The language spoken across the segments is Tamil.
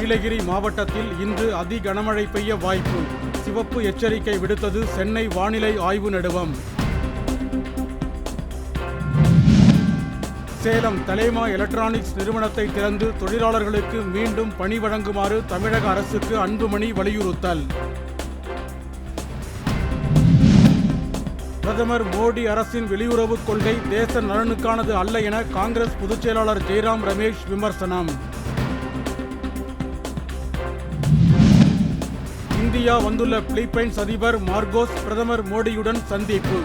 நீலகிரி மாவட்டத்தில் இன்று அதி கனமழை பெய்ய வாய்ப்பு. சிவப்பு எச்சரிக்கை விடுத்தது சென்னை வானிலை ஆய்வு நடுவம். சேலம் தலைமா எலக்ட்ரானிக்ஸ் நிறுவனத்தை திறந்து தொழிலாளர்களுக்கு மீண்டும் பணி வழங்குமாறு தமிழக அரசுக்கு அன்புமணி வலியுறுத்தல். பிரதமர் மோடி அரசின் வெளியுறவுக் கொள்கை தேச நலனுக்கானது அல்ல என காங்கிரஸ் பொதுச் செயலாளர் ஜெய்ராம் ரமேஷ் விமர்சனம். இந்தியா வந்துள்ள பிலிப்பைன்ஸ் அதிபர் மார்கோஸ் பிரதமர் மோடியுடன் சந்திப்பு.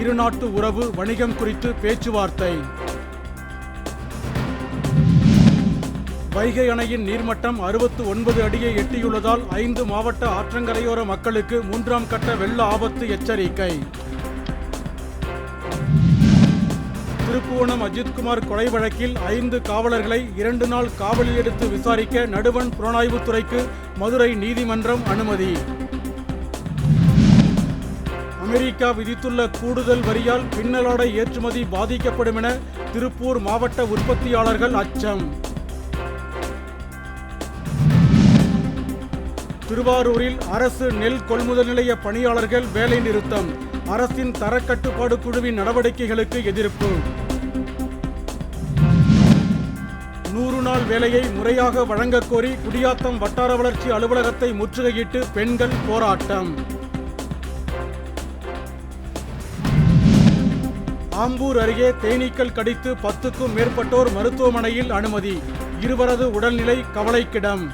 இருநாட்டு உறவு, வணிகம் குறித்து பேச்சுவார்த்தை. வைகை அணையின் நீர்மட்டம் 69 அடியை எட்டியுள்ளதால் 5 மாவட்ட ஆற்றங்கரையோர மக்களுக்கு 3ஆம் கட்ட வெள்ள ஆபத்து எச்சரிக்கை. திருப்புவனம் அஜித்குமார் கொலை வழக்கில் 5 காவலர்களை 2 நாள் காவலில் எடுத்து விசாரிக்க நடுவண் புலனாய்வுத்துறைக்கு மதுரை நீதிமன்றம் அனுமதி. அமெரிக்கா விதித்துள்ள கூடுதல் வரியால் பின்னலாடை ஏற்றுமதி பாதிக்கப்படும் என திருப்பூர் மாவட்ட உற்பத்தியாளர்கள் அச்சம். திருவாரூரில் அரசு நெல் கொள்முதல் நிலைய பணியாளர்கள் வேலை நிறுத்தம். அரசின் தரக்கட்டுப்பாடு குழுவின் நடவடிக்கைகளுக்கு எதிர்ப்பு. 100 நாள் வேலையை முறையாக வழங்கக் கோரி குடியாத்தம் வட்டார வளர்ச்சி அலுவலகத்தை முற்றுகையிட்டு பெண்கள் போராட்டம். ஆம்பூர் அருகே தேனீக்கள் கடித்து 10க்கும் மேற்பட்டோர் மருத்துவமனையில் அனுமதி. இருவரது உடல்நிலை கவலைக்கிடம்.